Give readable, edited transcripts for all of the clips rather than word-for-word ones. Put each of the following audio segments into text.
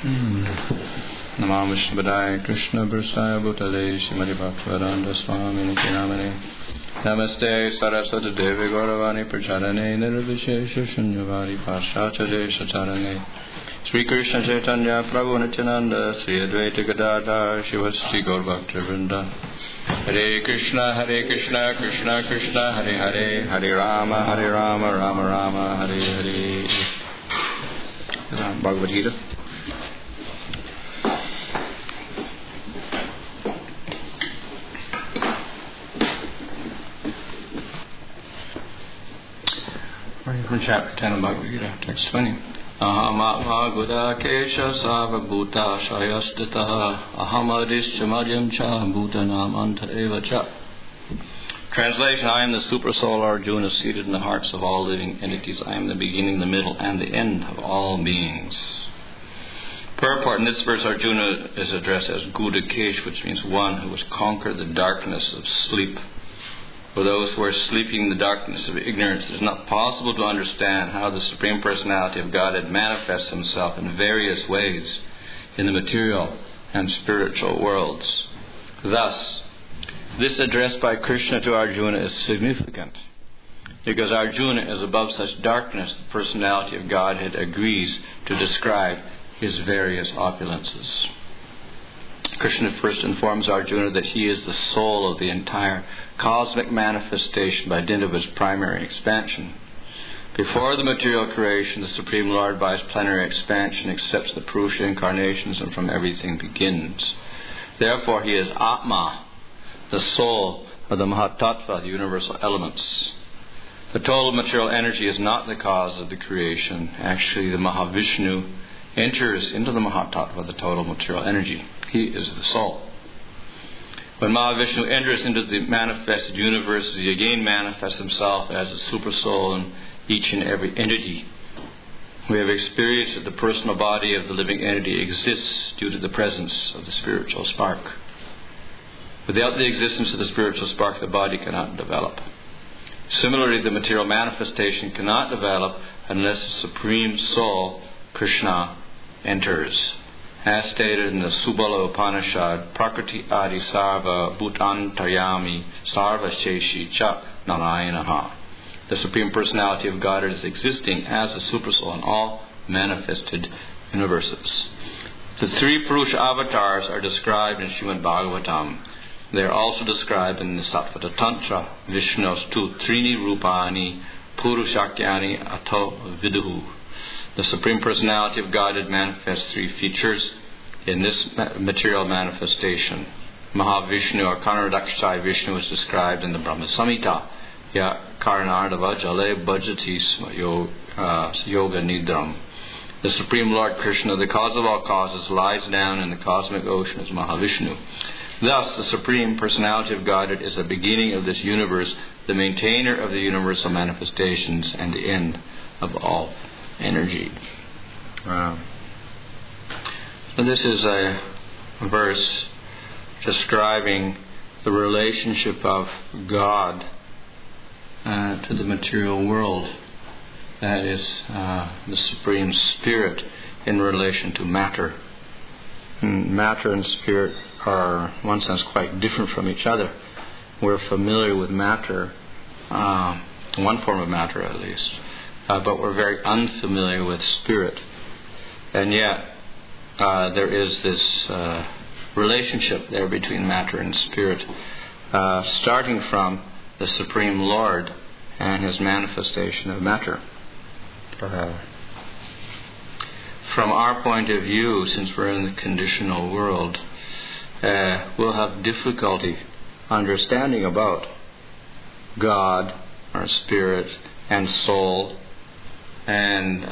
Namo Vishnupadaya Krishna Prasaya Bhutale Srimati Bhaktivedanta Swami Niti Namane Namaste Saraswati Devi Gauravani Pracharane Nirvishesha Shunyavadi Pashacha Sacharane Sri Krishna Chaitanya Prabhu Nityananda Sri Advaita Gadadhar Shivasti Gaur Bhaktivinoda Hare Krishna Krishna Krishna Hare Hare Hare Rama Rama Rama Hare Hare. Bhagavad Gita. From chapter 10 of Bhagavad Gita, text 20. Aham atma guda kesha sava bhuta shayastita aham adischa madhyam cha bhutanam antareva cha. Translation: I am the Supersoul Arjuna, seated in the hearts of all living entities. I am the beginning, the middle, and the end of all beings. Purport: in this verse, Arjuna is addressed as Gudakesh, which means one who has conquered the darkness of sleep. For those who are sleeping in the darkness of ignorance, it is not possible to understand how the Supreme Personality of Godhead manifests Himself in various ways in the material and spiritual worlds. Thus, this address by Krishna to Arjuna is significant, because Arjuna is above such darkness. The Personality of Godhead agrees to describe His various opulences. Krishna first informs Arjuna that he is the soul of the entire cosmic manifestation by dint of his primary expansion. Before the material creation, the Supreme Lord, by his plenary expansion, accepts the Purusha incarnations and from everything begins. Therefore, he is Atma, the soul of the Mahatattva, the universal elements. The total material energy is not the cause of the creation. Actually, the Mahavishnu enters into the Mahatattva, the total material energy. He is the soul. When Mahavishnu enters into the manifested universe, he again manifests himself as a supersoul in each and every entity. We have experienced that the personal body of the living entity exists due to the presence of the spiritual spark. Without the existence of the spiritual spark, the body cannot develop. Similarly, the material manifestation cannot develop unless the Supreme Soul, Krishna, enters. As stated in the Subala Upanishad, Prakriti Adi Sarva Bhutantaryami Sarva Sheshi Cha Narayanaha. The Supreme Personality of God is existing as a supersoul in all manifested universes. The three Purusha avatars are described in Srimad Bhagavatam. They are also described in the Sattvata Tantra, Vishnu's tu Trini Rupani Purushakyani Ato Viduhu. The Supreme Personality of Godhead manifests three features in this material manifestation. Mahavishnu, or Karanadakshai Vishnu, is described in the Brahma Samhita. Ya Karanardava Jale Bhajatis Yoga Nidram. The Supreme Lord Krishna, the cause of all causes, lies down in the cosmic ocean as Mahavishnu. Thus, the Supreme Personality of Godhead is the beginning of this universe, the maintainer of the universal manifestations, and the end of all energy. So this is a verse describing the relationship of God to the material world. That is the Supreme Spirit in relation to matter. And matter and spirit are, in one sense, quite different from each other. We're familiar with matter, one form of matter at least. But we're very unfamiliar with spirit. And yet, there is this relationship there between matter and spirit, starting from the Supreme Lord and His manifestation of matter. From our point of view, since we're in the conditional world, we'll have difficulty understanding about God, our spirit, and soul, and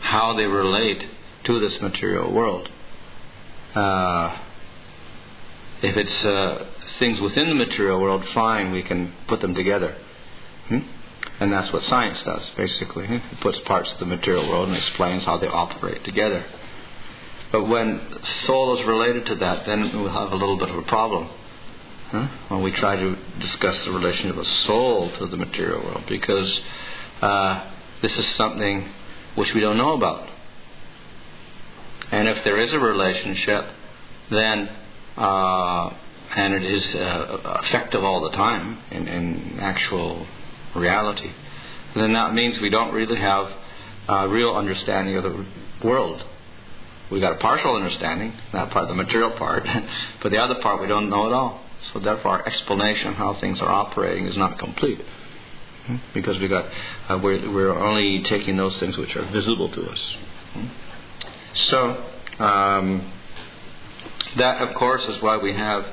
how they relate to this material world. If it's things within the material world, fine, we can put them together. And that's what science does, basically. It puts parts of the material world and explains how they operate together. But when soul is related to that, then we'll have a little bit of a problem. When we try to discuss the relationship of soul to the material world, because this is something which we don't know about. And if there is a relationship, then and it is effective all the time in actual reality, then that means we don't really have a real understanding of the world. We got a partial understanding, that part, the material part, but the other part we don't know at all. So therefore our explanation of how things are operating is not complete, because we're only taking those things which are visible to us. So that, of course, is why we have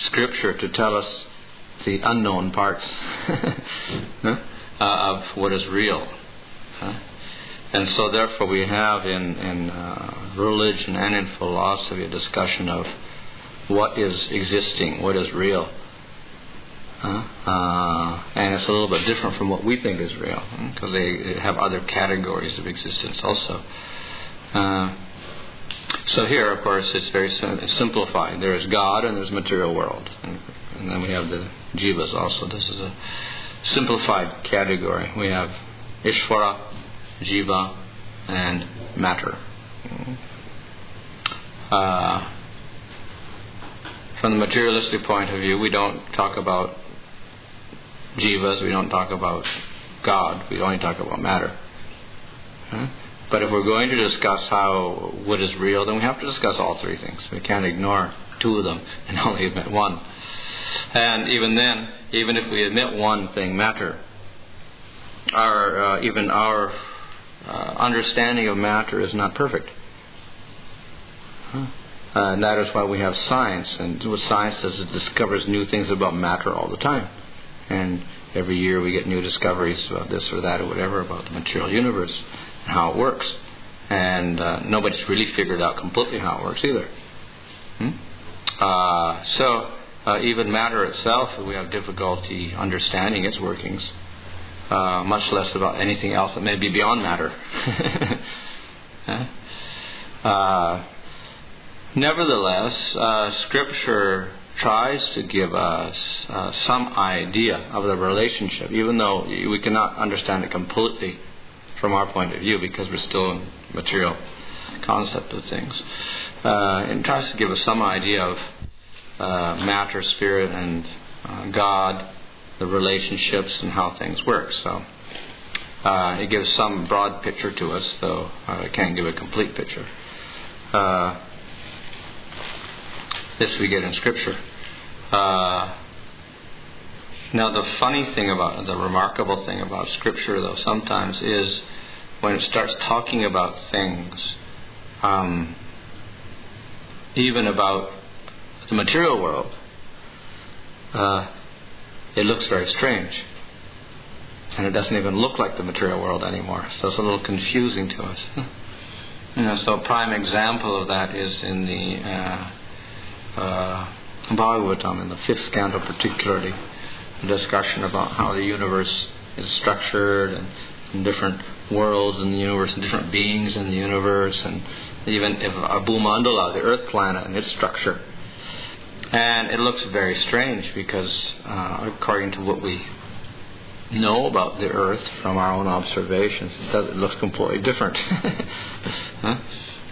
Scripture to tell us the unknown parts of what is real. And so therefore we have in religion and in philosophy a discussion of what is existing, what is real. And it's a little bit different from what we think is real, because they have other categories of existence also. So here, of course, it's very simplified. There is God and there's material world. And then we have the jivas also. This is a simplified category. We have Ishvara, Jiva, and matter. From the materialistic point of view, we don't talk about jivas, we don't talk about God, we only talk about matter. But if we're going to discuss what is real, then we have to discuss all three things. We can't ignore two of them and only admit one. And even then, even if we admit one thing, matter, our understanding of matter is not perfect. And that is why we have science. And what science does, it discovers new things about matter all the time. And every year we get new discoveries about this or that or whatever about the material universe and how it works. And nobody's really figured out completely how it works either. So even matter itself, we have difficulty understanding its workings, much less about anything else that may be beyond matter. Nevertheless, Scripture tries to give us some idea of the relationship, even though we cannot understand it completely from our point of view, because we're still in material concept of things. It tries to give us some idea of matter, spirit, and God, the relationships, and how things work. So it gives some broad picture to us, though it can't give a complete picture. This we get in Scripture. Now the remarkable thing about Scripture, though, sometimes is when it starts talking about things, even about the material world, it looks very strange. And it doesn't even look like the material world anymore. So it's a little confusing to us. So a prime example of that is in the Bhagavatam, in the 5th canto particularly, a discussion about how the universe is structured, and different worlds in the universe, and different beings in the universe, and even if a Bhumandala, the earth planet, and its structure. And it looks very strange because according to what we know about the earth from our own observations, it looks completely different.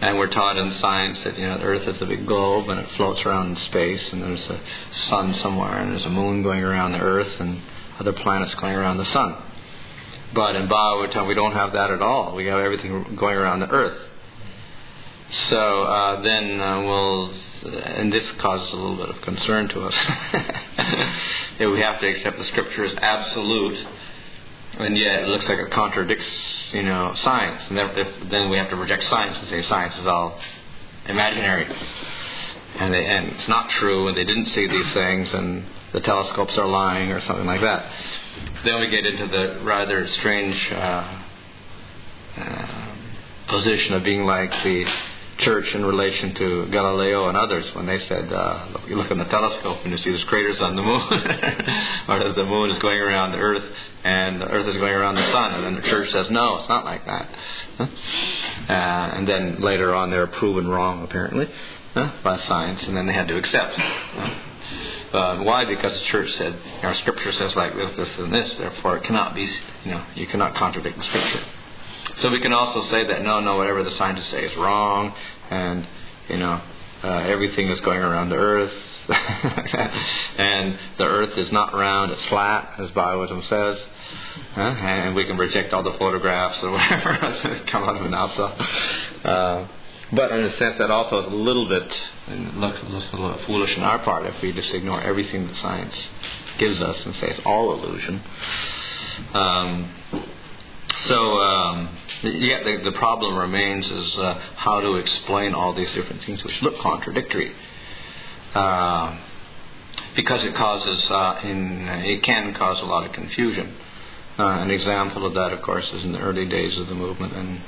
And we're taught in science that the earth is a big globe and it floats around in space, and there's a sun somewhere, and there's a moon going around the earth, and other planets going around the sun. But in Bhagavatam we don't have that at all. We have everything going around the earth. So and this causes a little bit of concern to us. That we have to accept the Scripture as absolute, and yet it looks like it contradicts, science. And then we have to reject science and say science is all imaginary, and it's not true, and they didn't see these things, and the telescopes are lying, or something like that. Then we get into the rather strange position of being like the Church in relation to Galileo and others, when they said, you look in the telescope and you see there's craters on the moon, or that the moon is going around the earth and the earth is going around the sun, and then the Church says, no, it's not like that. And then later on they're proven wrong, apparently, by science, and then they had to accept. Why? Because the Church said, our Scripture says like this, this, and this, therefore it cannot be, you cannot contradict the Scripture. So we can also say that no, whatever the scientists say is wrong, and everything is going around the Earth, and the Earth is not round; it's flat, as Bhagavatam says. And we can reject all the photographs or whatever that come out of NASA. But in a sense, that also is a little bit, and looks a little foolish on our part if we just ignore everything that science gives us and say it's all illusion. The problem remains is how to explain all these different things which look contradictory. Because it can cause a lot of confusion. An example of that, of course, is in the early days of the movement in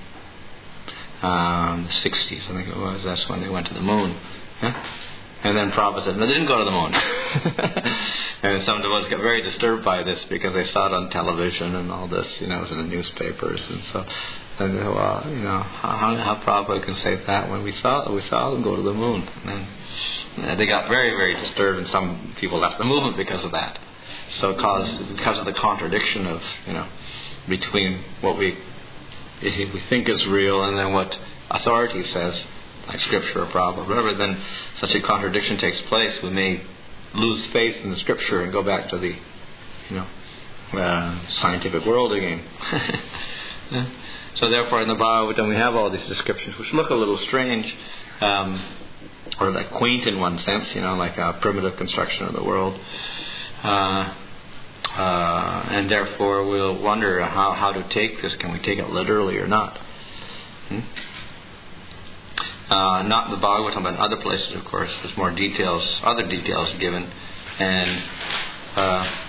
the 60s, I think it was. That's when they went to the moon. Yeah? And then Prabhupada said, no, they didn't go to the moon. And some of us got very disturbed by this because they saw it on television and all this, it was in the newspapers. And so, how Prabhupada can say that when we saw them go to the moon. And then they got very, very disturbed, and some people left the movement because of that. So because of the contradiction of, between what we think is real and then what authority says, like Scripture or Prabhupada, whatever, then such a contradiction takes place. We may lose faith in the Scripture and go back to the, scientific world again. So therefore, in the Bhagavatam, we have all these descriptions which look a little strange, or like quaint in one sense, like a primitive construction of the world. And therefore we'll wonder how to take this. Can we take it literally or not? Not in the Bhagavatam, but in other places, of course, there's more other details given. And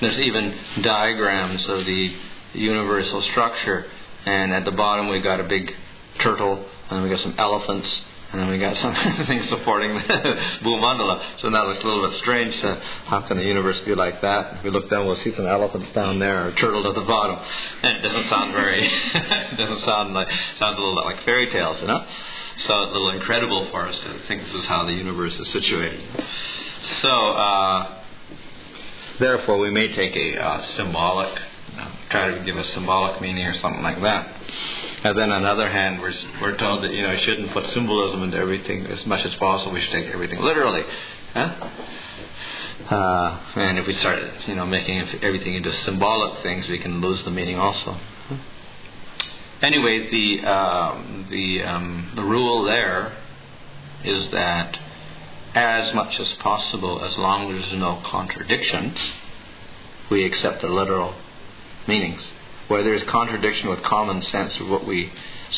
there's even diagrams of the universal structure. And at the bottom we got a big turtle, and we got some elephants, and then we got some things supporting the Bhumandala. So now it's a little bit strange. How can the universe be like that? If we look down, we'll see some elephants down there, or turtles at the bottom. And it doesn't sound sounds a little bit like fairy tales, So it's a little incredible for us to think this is how the universe is situated. So, therefore, we may take a symbolic, try to give a symbolic meaning or something like that. And then on the other hand, we're told that, you shouldn't put symbolism into everything as much as possible. We should take everything literally. And if we start, making everything into symbolic things, we can lose the meaning also. Anyway, the rule there is that as much as possible, as long as there's no contradictions, we accept the literal meanings. Where there's contradiction with common sense of what we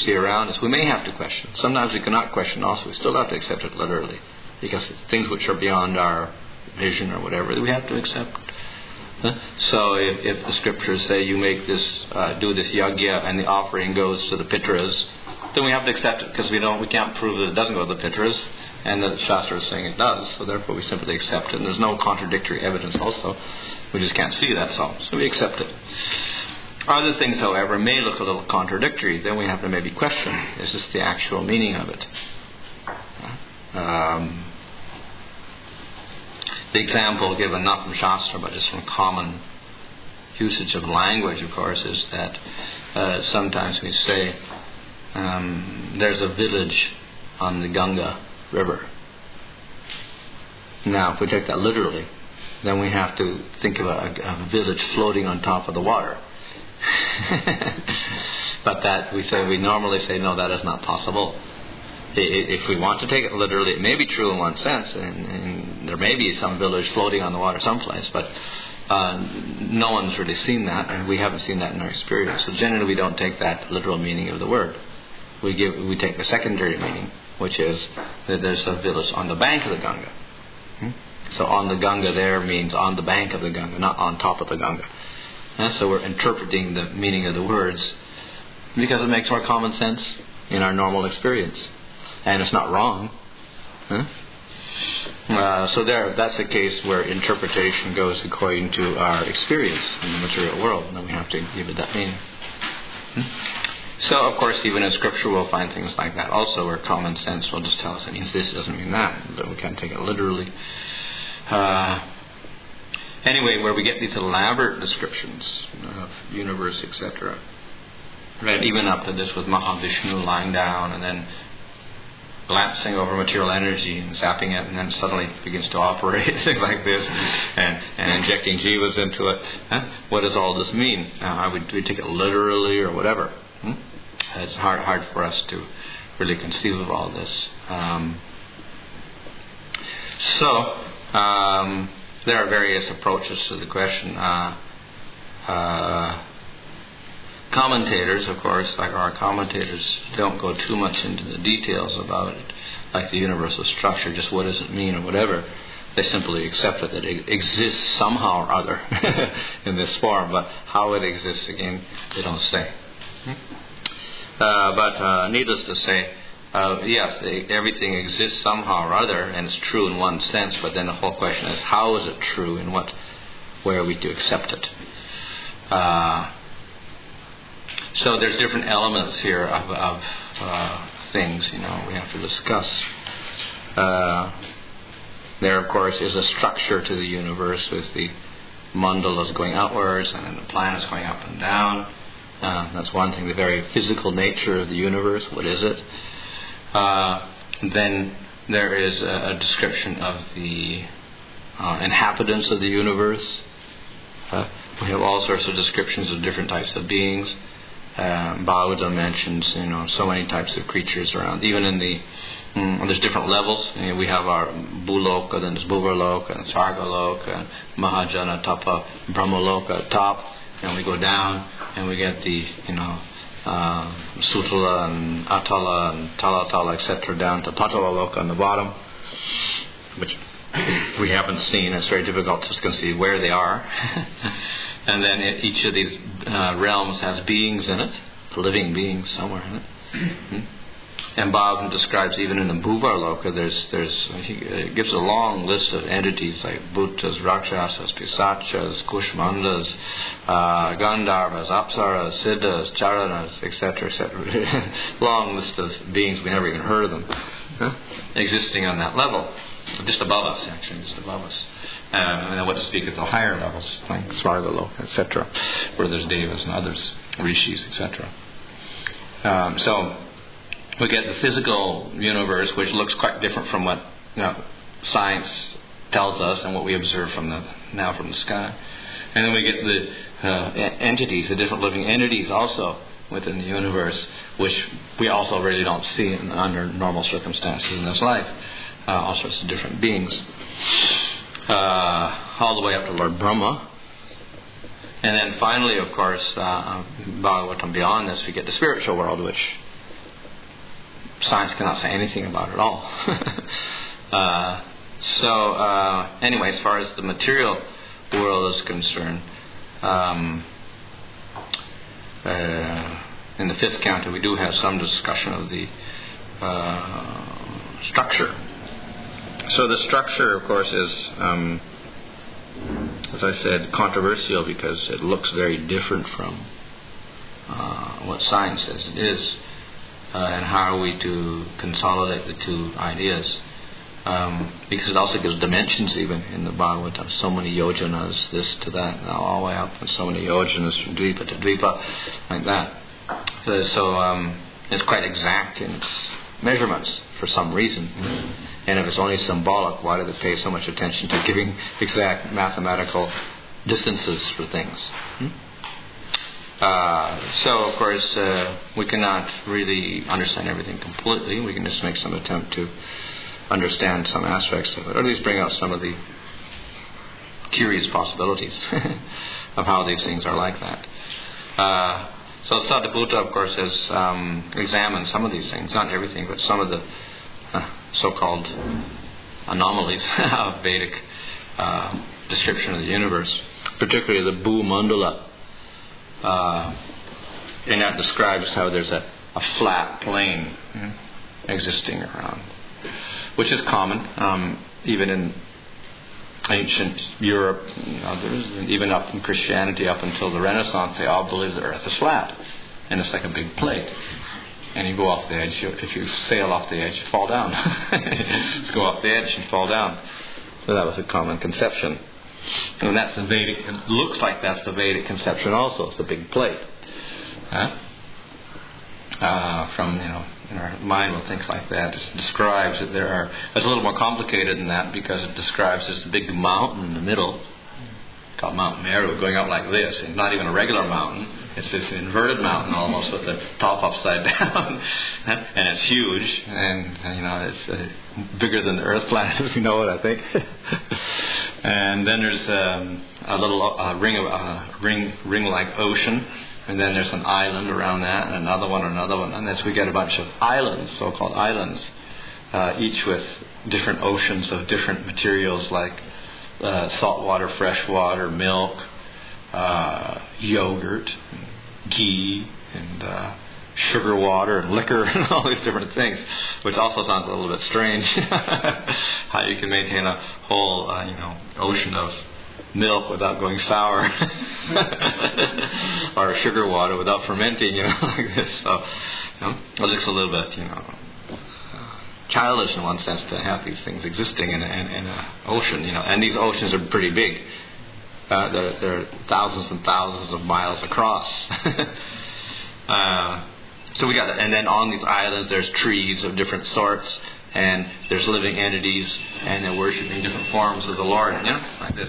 see around us, we may have to question. Sometimes we cannot question also. We still have to accept it literally, because it's things which are beyond our vision or whatever, we have to accept. So if the scriptures say you make this, do this yagya, and the offering goes to the pitras, then we have to accept it, because we can't prove that it doesn't go to the pitras, and the Shastra is saying it does. So therefore we simply accept it. And there's no contradictory evidence also. We just can't see that, so we accept it. Other things, however, may look a little contradictory. Then we have to maybe question, is this the actual meaning of it? The example given not from Shastra, but just from common usage of language, of course, is that sometimes we say there's a village on the Ganga River. Now, if we take that literally, then we have to think of a village floating on top of the water. But that we normally say, no, that is not possible. If we want to take it literally, it may be true in one sense, and there may be some village floating on the water someplace, but no one's really seen that, and we haven't seen that in our experience. So generally we don't take that literal meaning of the word. We take the secondary meaning, which is that there's a village on the bank of the Ganga. So on the Ganga there means on the bank of the Ganga, not on top of the Ganga. So we're interpreting the meaning of the words because it makes more common sense in our normal experience. And it's not wrong. So that's a case where interpretation goes according to our experience in the material world, and then we have to give it that meaning. So, of course, even in Scripture we'll find things like that also, where common sense will just tell us it means this, it doesn't mean that, but we can't take it literally. Anyway, where we get these elaborate descriptions of universe, etc., Right, even up to this with Mahavishnu lying down and then glancing over material energy and zapping it, and then suddenly begins to operate, things like this, and injecting jivas into it. What does all this mean? We take it literally or whatever. It's hard for us to really conceive of all this. There are various approaches to the question. Commentators, of course, like our commentators, don't go too much into the details about it, like the universal structure, just what does it mean or whatever. They simply accept it, that it exists somehow or other in this form, but how it exists, again, they don't say. But needless to say, yes, everything exists somehow or other, and it's true in one sense, but then the whole question is, how is it true, and what way are we to accept it? So there's different elements here of things, we have to discuss. There, of course, is a structure to the universe with the mandalas going outwards and then the planets going up and down. That's one thing, the very physical nature of the universe. What is it? Then there is a description of the inhabitants of the universe. We have all sorts of descriptions of different types of beings. Bhagavata mentions, so many types of creatures around. Even in there's different levels. We have our Bhuloka, then there's Bhuvarloka, and Sargaloka, Mahajana, Tapa, Brahmaloka at top, and we go down, and we get the, Sutala and Atala and Talatala, etc., down to Patalaloka on the bottom, which we haven't seen. It's very difficult to conceive where they are. And then each of these realms has beings in it, living beings somewhere in it. And Bhagavan describes even in the Bhuvarloka, he gives a long list of entities like Bhutas, Rakshasas, Pisachas, Kushmandas, Gandharvas, Apsaras, Siddhas, Charanas, etc., etc. Long list of beings, we never even heard of them, existing on that level. Just above us, actually, just above us. And then what to speak at the higher levels, like Svargaloka, etc., where there's devas and others, rishis, etc. So we get the physical universe, which looks quite different from what science tells us and what we observe from the sky. And then we get the entities, the different living entities also within the universe, which we also really don't see under normal circumstances in this life. All sorts of different beings, all the way up to Lord Brahma. And then finally, of course, Bhagavatam, beyond this, we get the spiritual world, which science cannot say anything about at all. Anyway, as far as the material world is concerned, in the fifth canto, we do have some discussion of the structure. So the structure, of course, is, as I said, controversial because it looks very different from what science says it is. And how are we to consolidate the two ideas? Because it also gives dimensions even in the Bhagavatam. So many yojanas, this to that, now all the way up, and so many yojanas from dvipa to dvipa, like that. So it's quite exact in its measurements for some reason. And if it's only symbolic, why do they pay so much attention to giving exact mathematical distances for things? So, of course, we cannot really understand everything completely. We can just make some attempt to understand some aspects of it, or at least bring out some of the curious possibilities of how these things are like that. So Sarvabhuta, of course, has examined some of these things, not everything, but some of the so-called anomalies of Vedic description of the universe, particularly the Bhu Mandala. And that describes how there's a flat plane existing around, which is common even in ancient Europe and others, and even up in Christianity up until the Renaissance. They all believe the earth is flat, and it's like a big plate. And you go off the edge. If you sail off the edge, you fall down. Just go off the edge and fall down. So that was a common conception. And that's the Vedic. It looks like that's the Vedic conception also. It's a big plate. from, in our mind will think like that. It describes that it's a little more complicated than that, because it describes this big mountain in the middle, called Mount Meru, going up like this. It's not even a regular mountain. It's this inverted mountain almost, with the top upside down, and it's huge, and it's bigger than the Earth planet, if you know what I think. And then there's a little ring-like ocean, and then there's an island around that, and another one, and then we get a bunch of islands, so-called islands, each with different oceans of different materials, like salt water, fresh water, milk, yogurt, and ghee, and sugar water, and liquor, and all these different things, which also sounds a little bit strange. How you can maintain a whole, ocean of milk without going sour, or sugar water without fermenting, like this. So, it looks a little bit, childish in one sense to have these things existing in an ocean, and these oceans are pretty big. They're thousands and thousands of miles across. So we got it. And then on these islands there's trees of different sorts, and there's living entities, and they're worshipping different forms of the Lord, like this.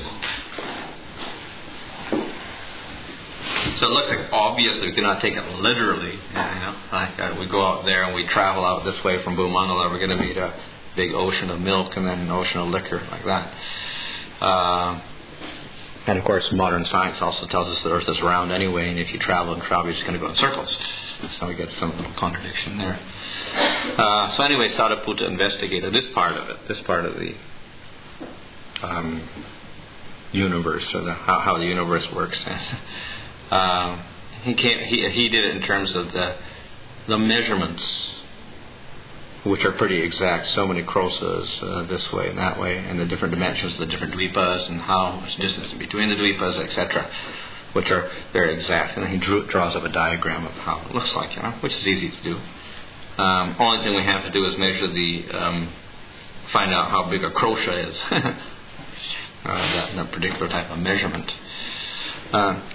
So it looks like, obviously we cannot take it literally, like we go out there and we travel out this way from Bhumangala, we're going to meet a big ocean of milk and then an ocean of liquor, like that. And of course modern science also tells us the Earth is round anyway, and if you travel, you're just going to go in circles. So we get some little contradiction there. So anyway, Sariputta investigated this part of the universe, or how the universe works. He did it in terms of the measurements, which are pretty exact. So many krosas this way and that way, and the different dimensions of the different dvipas, and how much distance between the dvipas, etc., which are very exact. And then he draws up a diagram of how it looks like, which is easy to do. Only thing we have to do is measure find out how big a krosha is. That particular type of measurement.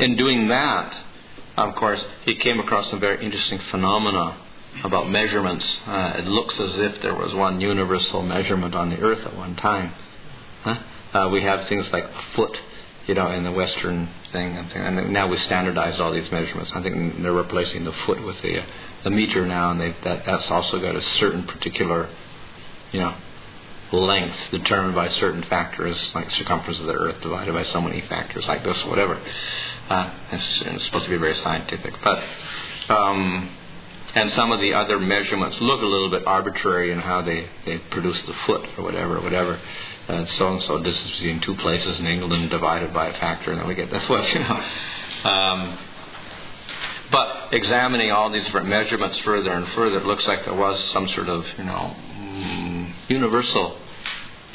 In doing that, of course, he came across some very interesting phenomena about measurements. It looks as if there was one universal measurement on the Earth at one time. We have things like a foot, in the Western thing, and now we standardized all these measurements. I think they're replacing the foot with the meter now, and that's also got a certain particular, length determined by certain factors, like circumference of the Earth divided by so many factors, like this, or whatever. It's supposed to be very scientific, but and some of the other measurements look a little bit arbitrary in how they produce the foot, or whatever. So distance between two places in England divided by a factor, and then we get the foot. But examining all these different measurements further and further, it looks like there was some sort of universal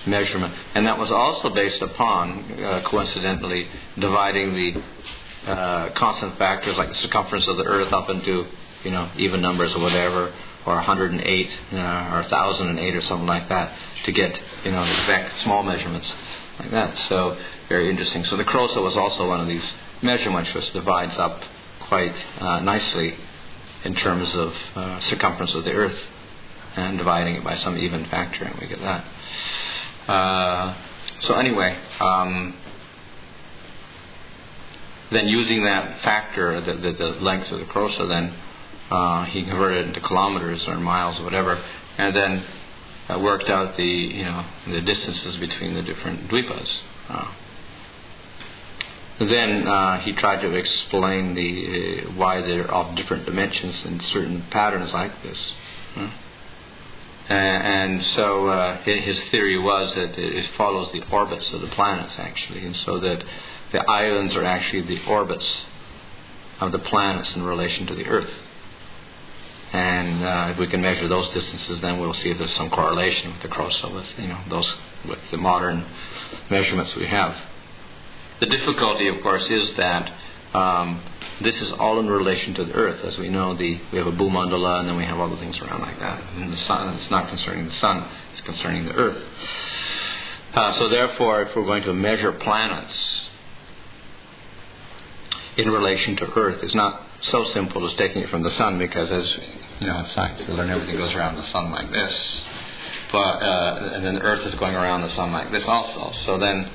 measurement, and that was also based upon, coincidentally, dividing the constant factors like the circumference of the Earth up into even numbers or whatever, or 108 or 1008 or something like that, to get exact small measurements like that. So very interesting. So the krosa was also one of these measurements which divides up quite nicely in terms of circumference of the Earth, and dividing it by some even factor, and we get that. So anyway, then using that factor, the length of the krosa, then he converted it into kilometers or miles or whatever, and then worked out the distances between the different dvipas. Then he tried to explain why they're of different dimensions in certain patterns like this. And so his theory was that it follows the orbits of the planets, actually, and so that the islands are actually the orbits of the planets in relation to the Earth. And if we can measure those distances, then we'll see if there's some correlation with the krosa, with the modern measurements we have. The difficulty, of course, is that this is all in relation to the Earth. As we know, we have a Bhumandala, and then we have other things around like that. And the sun, it's not concerning the sun, it's concerning the Earth. So therefore, if we're going to measure planets in relation to Earth, it's not so simple as taking it from the sun, because as you know, in science we learn everything goes around the sun like this, but and then the Earth is going around the sun like this also. So then,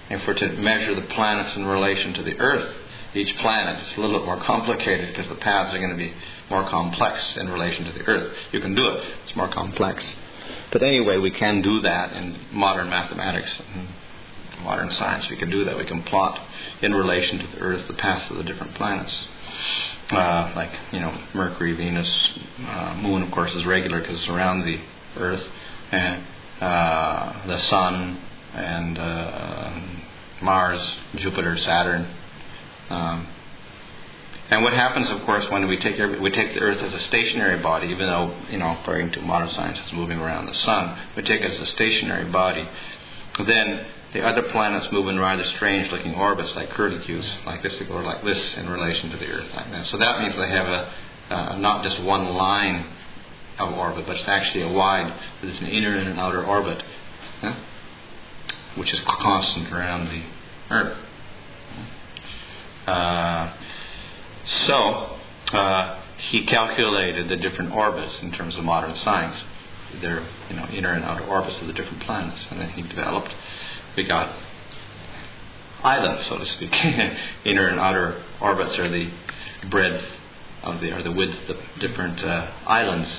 if we're to measure the planets in relation to the Earth, each planet is a little bit more complicated because the paths are going to be more complex in relation to the Earth. You can do it; it's more complex. But anyway, we can do that in modern mathematics and modern science. We can do that. We can plot in relation to the Earth the paths of the different planets. Like, Mercury, Venus, Moon, of course, is regular because it's around the Earth, and the Sun, and Mars, Jupiter, Saturn. And what happens, of course, when we take the Earth as a stationary body, even though, according to modern science, it's moving around the Sun, we take it as a stationary body, then the other planets move in rather strange-looking orbits, like curlicues, like this, or like this, in relation to the Earth, like that. So that means they have not just one line of orbit, but it's actually a wide. There's an inner and an outer orbit, which is constant around the Earth. So he calculated the different orbits in terms of modern science, their inner and outer orbits of the different planets, and then he developed. We got islands, so to speak. Inner and outer orbits are the breadth of or the width of the different islands.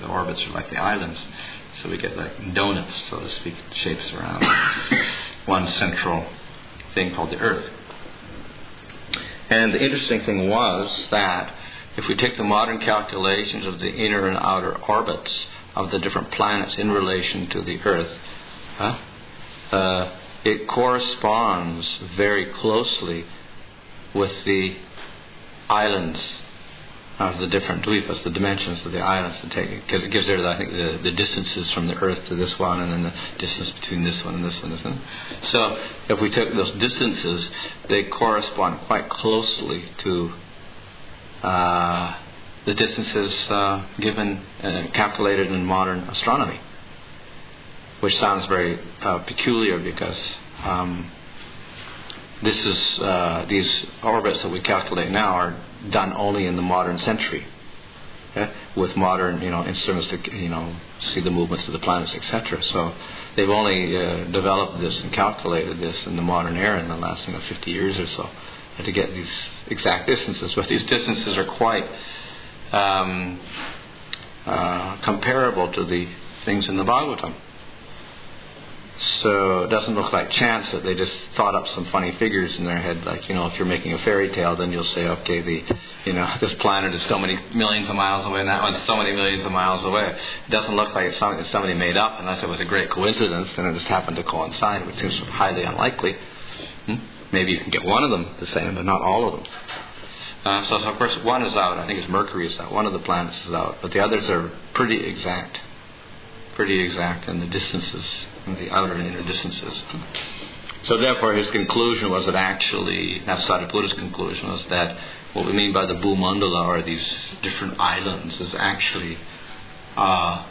The orbits are like the islands, so we get like donuts, so to speak, shapes around one central thing called the Earth. And the interesting thing was that if we take the modern calculations of the inner and outer orbits of the different planets in relation to the Earth, it corresponds very closely with the islands of the different dweepas, the dimensions of the islands to take, because it gives there, I think, the distances from the Earth to this one, and then the distance between this one and this one and this one. So if we took those distances, they correspond quite closely to the distances given calculated in modern astronomy, which sounds very peculiar because these orbits that we calculate now are done only in the modern century, with modern instruments to see the movements of the planets, etc. So they've only developed this and calculated this in the modern era in the last 50 years or so to get these exact distances. But these distances are quite comparable to the things in the Bhagavatam. So it doesn't look like chance that they just thought up some funny figures in their head, like, if you're making a fairy tale, then you'll say, okay, this planet is so many millions of miles away and that one's so many millions of miles away. It doesn't look like it's something that somebody made up unless it was a great coincidence and it just happened to coincide, which seems highly unlikely. Maybe you can get one of them the same, but not all of them. So of course one is out. I think it's Mercury is out. One of the planets is out, but the others are pretty exact, and the distances, the outer and inner distances. So therefore his conclusion was that actually, that's Sariputta's conclusion, was that what we mean by the Bhumandala, or these different islands, is actually an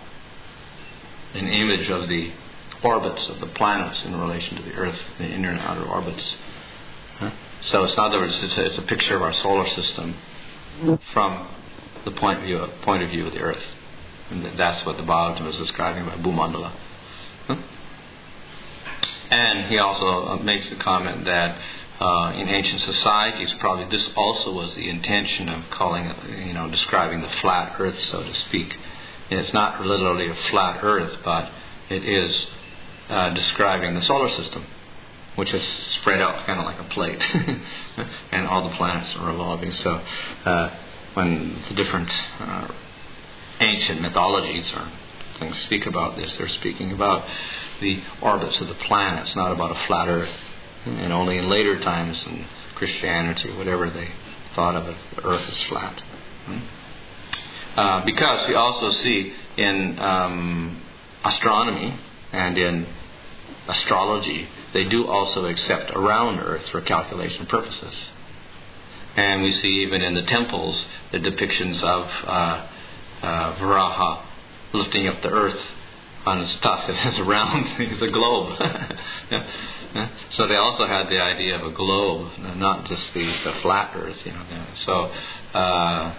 image of the orbits of the planets in relation to the Earth, the inner and outer orbits. So in other words, it's a picture of our solar system from the point of view of the Earth. And that's what the Bhagavatam is describing by Bhumandala. And he also makes the comment that in ancient societies, probably this also was the intention of calling it, describing the flat Earth, so to speak. And it's not literally a flat Earth, but it is describing the solar system, which is spread out kind of like a plate, and all the planets are revolving. So when the different ancient mythologies or things speak about this, they're speaking about the orbits of the planets, not about a flat Earth. And only in later times in Christianity, whatever they thought of it, the Earth is flat. Because we also see in astronomy and in astrology, they do also accept a round Earth for calculation purposes. And we see even in the temples the depictions of Varaha lifting up the earth on his tusk. It is round. It's a globe. Yeah. Yeah. So they also had the idea of a globe, not just the flat Earth. So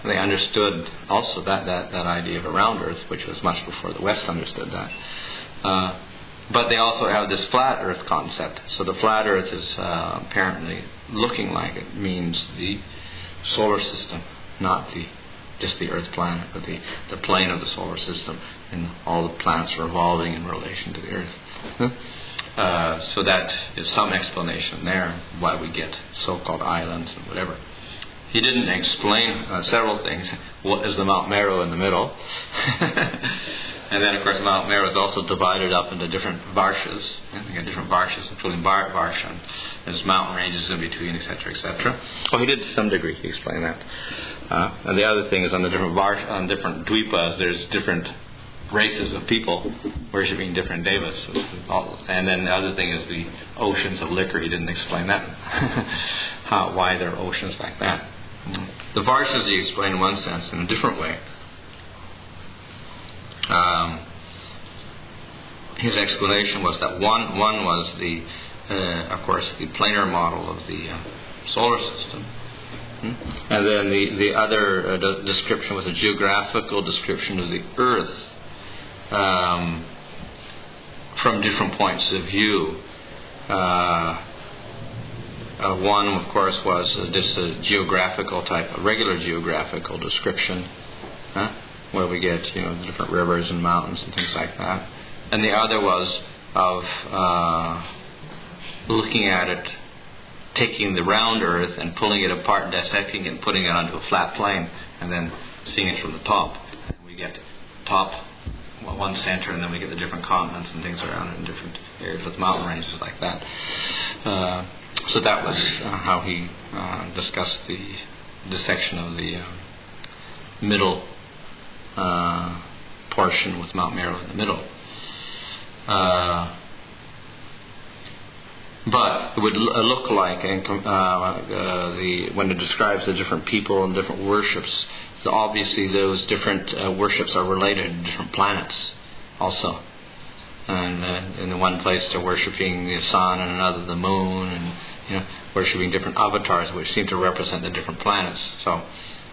they understood also that idea of a round Earth, which was much before the West understood that. But they also have this flat Earth concept. So the flat Earth is apparently looking like it means the solar system, not just the Earth planet, but the plane of the solar system, and all the planets are revolving in relation to the Earth. So that is some explanation there why we get so-called islands and whatever. He didn't explain several things. What is the Mount Meru in the middle? And then, of course, Mount Meru is also divided up into different varshas. You got different varshas, including Bharat Varsha, and there's mountain ranges in between, etc., etc. Well, he did to some degree. He explained that. And the other thing is on the different on different dvipas, there's different races of people worshipping different devas. And then the other thing is the oceans of liquor. He didn't explain that. Why there are oceans like that. The varshas he explained in one sense, in a different way. His explanation was that one was of course, the planar model of the solar system, and then the other description was a geographical description of the Earth from different points of view. One, of course, was just a geographical type, a regular geographical description. Where we get, the different rivers and mountains and things like that. And the other was of looking at it, taking the round Earth and pulling it apart and dissecting it and putting it onto a flat plane and then seeing it from the top. And we get top, one center, and then we get the different continents and things around it in different areas with mountain ranges like that. So that was how he discussed the dissection of the middle portion with Mount Meru in the middle. But it would look like, when it describes the different people and different worships, so obviously those different worships are related to different planets also. And in the one place they're worshipping the sun, and another the moon, and worshipping different avatars which seem to represent the different planets. So,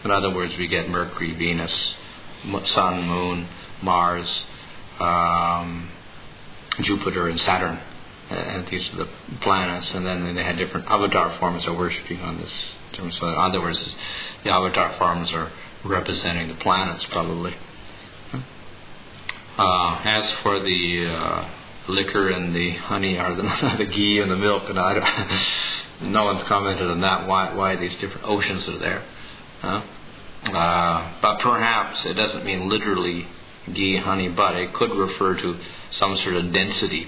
in other words, we get Mercury, Venus, Sun, Moon, Mars, Jupiter, and Saturn, and these are the planets. And then they had different avatar forms they're worshipping on this. So, in other words, the avatar forms are representing the planets, probably. As for the liquor and the honey, or the ghee and the milk, and no one's commented on that. Why these different oceans are there? But perhaps it doesn't mean literally ghee, honey, but it could refer to some sort of density,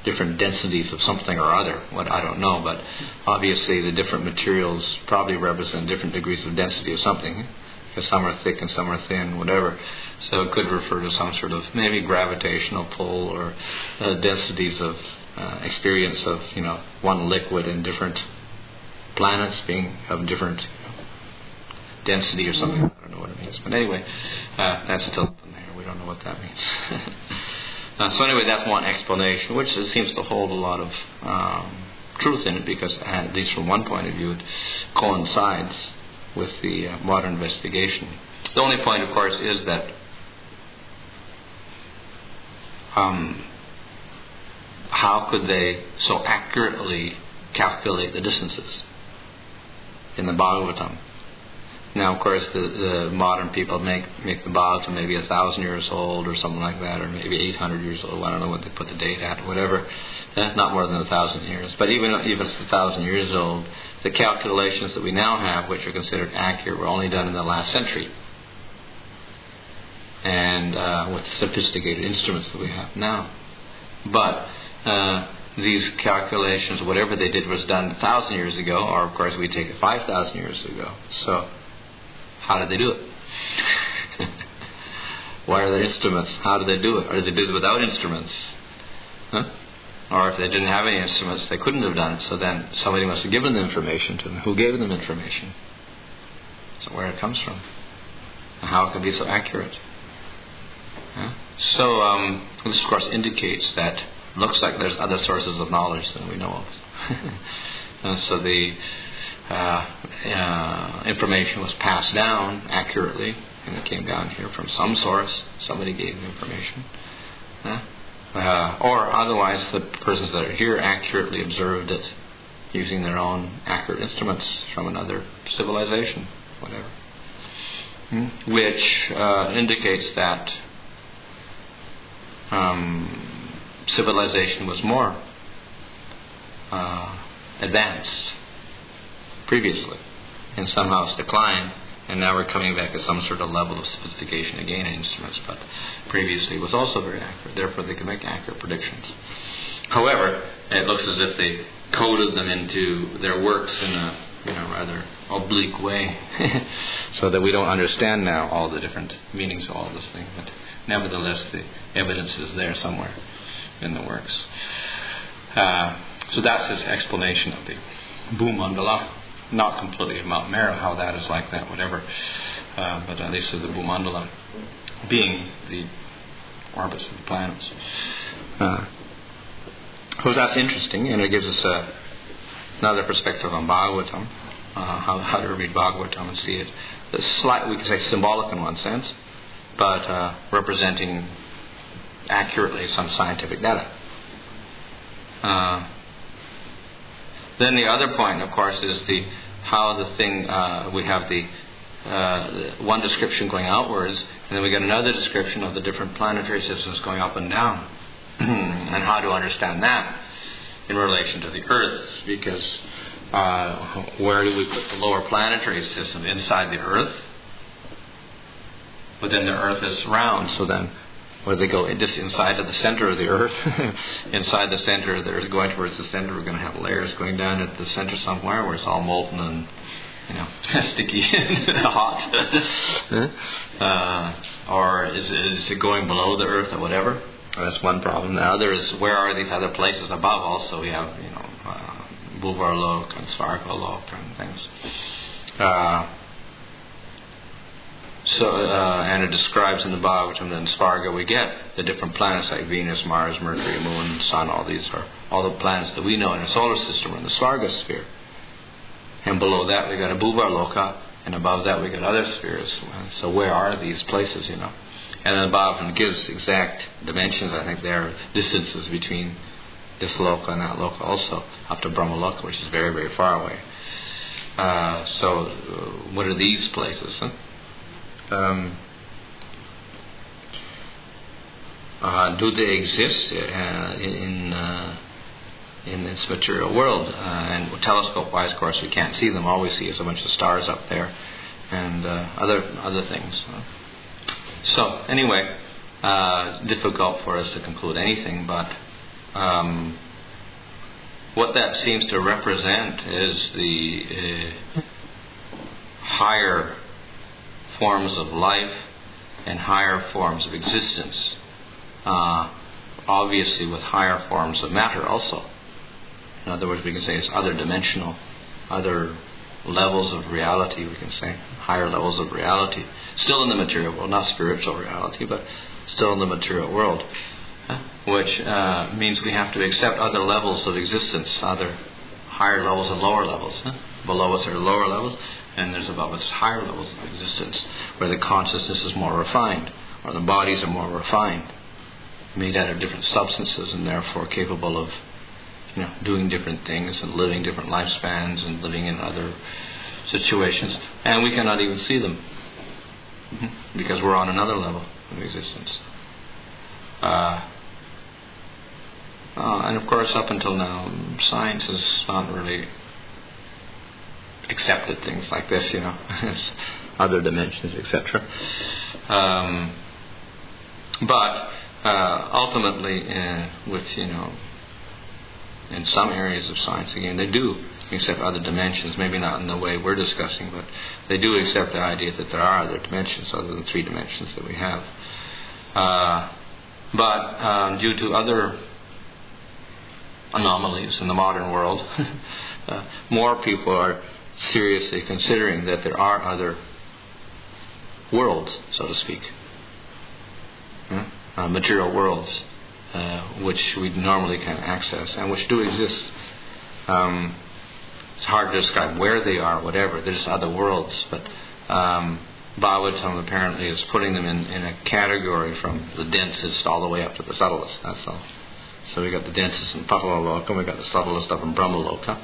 different densities of something or other. What I don't know, but obviously the different materials probably represent different degrees of density of something. Because some are thick and some are thin, whatever. So it could refer to some sort of maybe gravitational pull or densities of experience of one liquid in different planets being of different density or something. I don't know what it means, but anyway, that's still up in there. We don't know what that means. So anyway, that's one explanation, which seems to hold a lot of truth in it, because at least from one point of view, it coincides with the modern investigation. The only point, of course, is that how could they so accurately calculate the distances in the Bhagavatam? Now, of course, the modern people make the Bhagavatam maybe 1,000 years old or something like that, or maybe 800 years old. I don't know what they put the date at, whatever. Not more than 1,000 years. But even if it's 1,000 years old, the calculations that we now have, which are considered accurate, were only done in the last century. And with sophisticated instruments that we have now. But these calculations, whatever they did was done 1,000 years ago, or of course we take it 5,000 years ago. So how did they do it? Why are there instruments? How did they do it? Or did they do it without instruments? Or if they didn't have any instruments, they couldn't have done it. So then somebody must have given them information to them. Who gave them information? So where it comes from? And how it can be so accurate? So this, of course, indicates that looks like there's other sources of knowledge than we know of. And so the information was passed down accurately, and it came down here from some source. Somebody gave the information. Or otherwise, the persons that are here accurately observed it using their own accurate instruments from another civilization, whatever. Which indicates that civilization was more advanced previously, and somehow it's declined, and now we're coming back at some sort of level of sophistication again in instruments, but previously it was also very accurate, therefore they can make accurate predictions. However, it looks as if they coded them into their works in a rather oblique way, so that we don't understand now all the different meanings of all this thing, but nevertheless the evidence is there somewhere in the works. So that's his explanation of the Bhumandala. Not completely of Mount Mara, how that is like that, whatever. But at least of the Bhumandala being the orbits of the planets. So that's interesting, and it gives us another perspective on Bhagavatam, how to read Bhagavatam and see it. It's slightly, we could say, symbolic in one sense, but representing accurately some scientific data. Then the other point, of course, is how the thing, we have the one description going outwards, and then we get another description of the different planetary systems going up and down, and how to understand that in relation to the Earth, because where do we put the lower planetary system? Inside the Earth? But then the Earth is round, so then where they go just inside of the center of the Earth. Inside the center, they're going towards the center. We're going to have layers going down at the center somewhere where it's all molten and sticky and hot. Or is it going below the Earth or whatever? That's one problem. The other is, where are these other places above? Also, we have Bhuvarlok and Svargalok and things. And it describes in the Bhagavatam that in Svarga we get the different planets like Venus, Mars, Mercury, Moon, Sun. All these are all the planets that we know in our solar system are in the Svarga sphere. And below that we got a Bhuvarloka, and above that we got other spheres. So where are these places? And then the Bhagavatam gives exact dimensions. I think there are distances between this loka and that loka also, up to Brahmaloka, which is very, very far away. So what are these places? Do they exist in this material world? And telescope-wise, of course, we can't see them. All we see is a bunch of stars up there and other things. So anyway, difficult for us to conclude anything, but what that seems to represent is the higher forms of life and higher forms of existence, obviously with higher forms of matter also. In other words, we can say it's other dimensional, other levels of reality, we can say, higher levels of reality. Still in the material world, not spiritual reality, but still in the material world, which means we have to accept other levels of existence, other higher levels and lower levels. Below us are lower levels, and there's above us higher levels of existence, where the consciousness is more refined, or the bodies are more refined, made out of different substances, and therefore capable of doing different things and living different lifespans and living in other situations, and we cannot even see them because we're on another level of existence. And of course, up until now, science has not really accepted things like this, as other dimensions, etc. But ultimately, with in some areas of science, again, they do accept other dimensions. Maybe not in the way we're discussing, but they do accept the idea that there are other dimensions other than 3 dimensions that we have. But due to other anomalies in the modern world, more people are seriously considering that there are other worlds, so to speak. material worlds, which we normally can't access, and which do exist. It's hard to describe where they are, whatever. They're just other worlds. But Bhagavatam apparently is putting them in a category from the densest all the way up to the subtlest. That's all. So we got the densest in Patala-loka, and we got the subtlest up in Brahma-loka,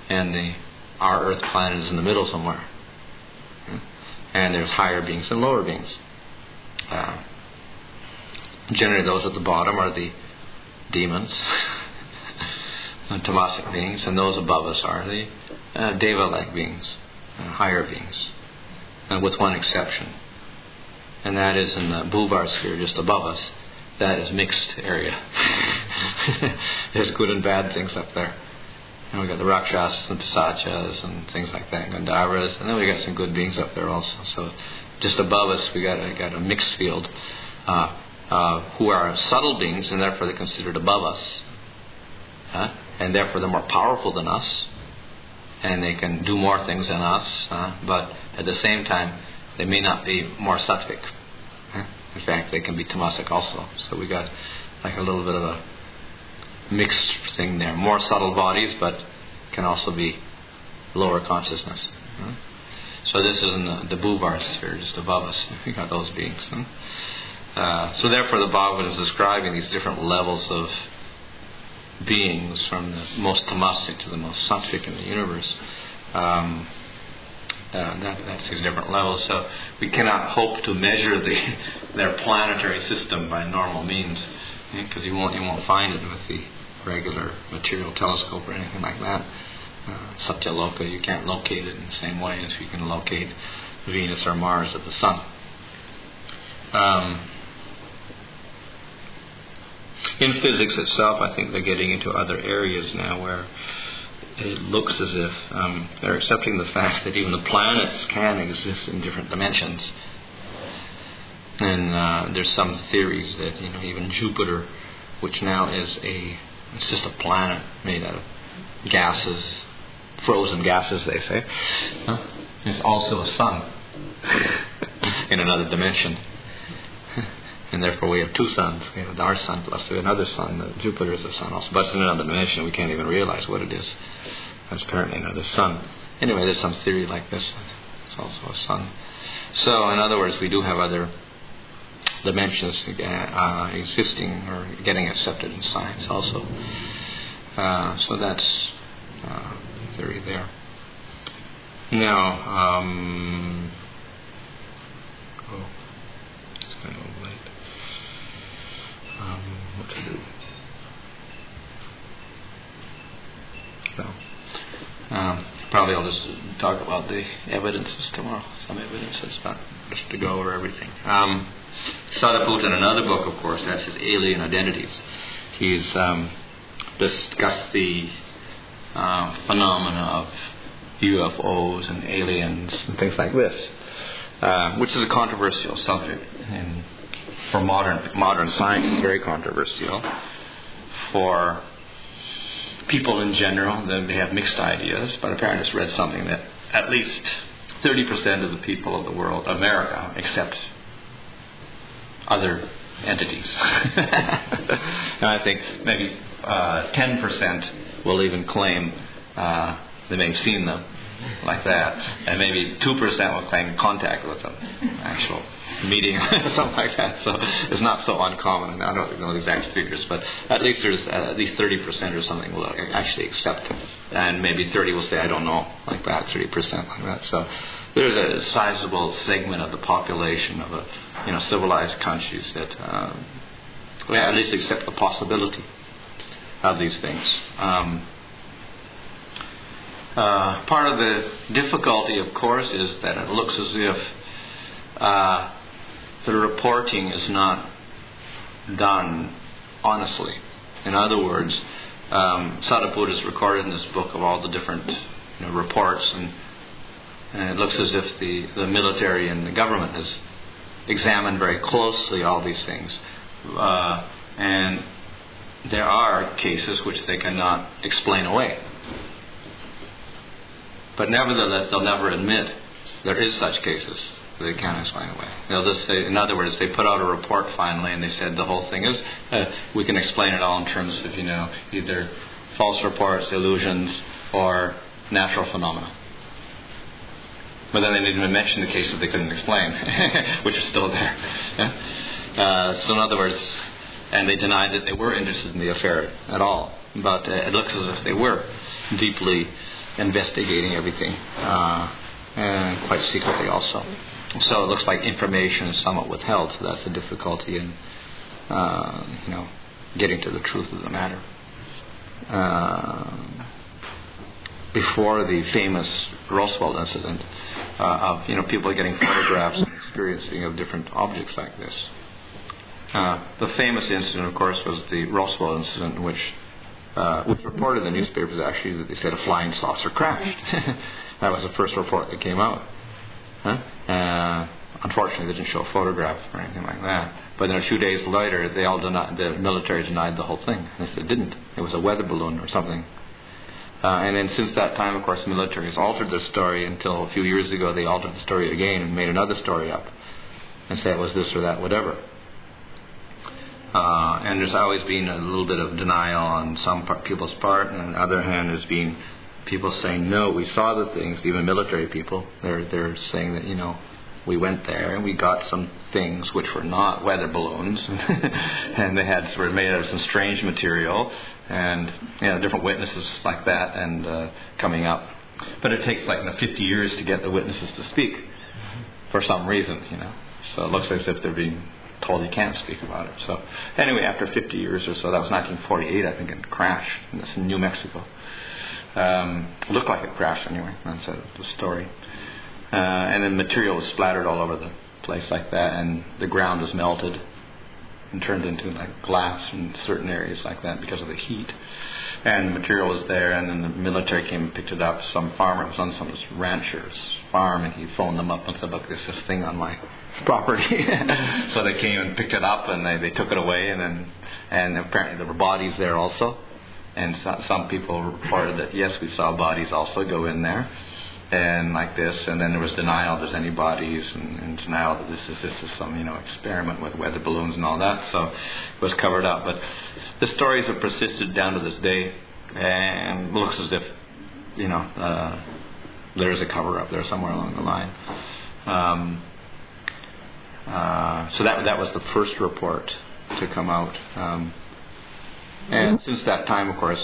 and our Earth planet is in the middle somewhere. And there's higher beings and lower beings. Generally, those at the bottom are the demons, the tamasic beings, and those above us are the deva-like beings, higher beings, with one exception, and that is in the Bhuvar sphere just above us. That is mixed area. There's good and bad things up there. And we got the Rakshasas and Pisachas and things like that, Gandharvas, and then we got some good beings up there also. So just above us we got a mixed field who are subtle beings, and therefore they're considered above us, and therefore they're more powerful than us, and they can do more things than us, but at the same time they may not be more sattvic. In fact, they can be tamasic also. So we got like a little bit of a mixed thing there. More subtle bodies, but can also be lower consciousness. So this is in the Bhuvar sphere, just above us. We got those beings. So therefore the Bhagavad is describing these different levels of beings, from the most tamasic to the most sattvic in the universe. That's these different levels. So we cannot hope to measure their planetary system by normal means, because you won't find it with the regular material telescope or anything like that. Satyaloka, you can't locate it in the same way as you can locate Venus or Mars at the Sun. In physics itself, I think they're getting into other areas now where it looks as if they're accepting the fact that even the planets can exist in different dimensions. And there's some theories that even Jupiter, which now is it's just a planet made out of gases, frozen gases, they say, is also a sun in another dimension. And therefore we have two suns. We have our sun plus another sun. Jupiter is a sun also, but it's in another dimension. We can't even realize what it is. It's apparently another sun. Anyway, there's some theory like this. It's also a sun. So, in other words, we do have other dimensions existing or getting accepted in science also. So that's theory there. Now, it's kind of late. What to do? No. Probably I'll just talk about the evidences tomorrow. Some evidences, not just to go over everything. Sariputta, in another book, of course, that's his Alien Identities. He's discussed the phenomena of UFOs and aliens and things like this, which is a controversial subject. And for modern science, it's very controversial. For people in general, then they have mixed ideas, but apparently I just read something that at least 30% of the people of the world, America, accept other entities. And I think maybe 10% will even claim they may have seen them like that, and maybe 2% will claim contact with them, actual meeting, something like that. So it's not so uncommon, and I don't know the exact figures, but at least there's at least 30% or something will actually accept them, and maybe 30 will say I don't know, like that, 30% like that. So there's a sizable segment of the population of civilized countries that at least accept the possibility of these things. Part of the difficulty, of course, is that it looks as if the reporting is not done honestly. In other words, Sariputta has recorded in this book of all the different reports, and it looks as if the military and the government has examined very closely all these things. And there are cases which they cannot explain away. But nevertheless, they'll never admit there is such cases. They can't explain it away. They'll just say, in other words, they put out a report finally, and they said the whole thing is, we can explain it all in terms of, either false reports, illusions, or natural phenomena. But then they didn't even mention the cases they couldn't explain, which are still there. Yeah? So in other words, and they denied that they were interested in the affair at all. But it looks as if they were deeply investigating everything, and quite secretly also. So it looks like information is somewhat withheld. So that's the difficulty in, getting to the truth of the matter. Before the famous Roswell incident, of people getting photographs and experiencing of different objects like this. The famous incident, of course, was the Roswell incident, which reported in the newspapers actually that they said a flying saucer crashed. That was the first report that came out. Unfortunately, they didn't show a photograph or anything like that. But then a few days later, the military denied the whole thing. They said it didn't. It was a weather balloon or something. And then since that time, of course, the military has altered the story until a few years ago they altered the story again and made another story up and said it was this or that, whatever. And there's always been a little bit of denial on some people's part, and on the other hand there's been people saying, no, we saw the things, even military people. They're saying that, we went there and we got some things which were not weather balloons and they were made out of some strange material, and different witnesses like that and coming up. But it takes 50 years to get the witnesses to speak for some reason, So it looks as if they're being told you can't speak about it. So anyway, after 50 years or so, that was 1948, I think, it crashed. And it's in New Mexico. It looked like it crashed anyway. That's the story. And then material was splattered all over the place like that, and the ground was melted and turned into glass in certain areas like that because of the heat. And the material was there, and then the military came and picked it up. Some farmer was on some rancher's farm, and he phoned them up and said, look, there's this thing on my property. So they came and picked it up, and they took it away, and apparently there were bodies there also. And some people reported that, yes, we saw bodies also go in there. And like this, and then there was denial there's any bodies, and denial that this is some experiment with weather balloons and all that. So it was covered up. But the stories have persisted down to this day, and it looks as if there's a cover up there somewhere along the line. So that was the first report to come out. And since that time, of course,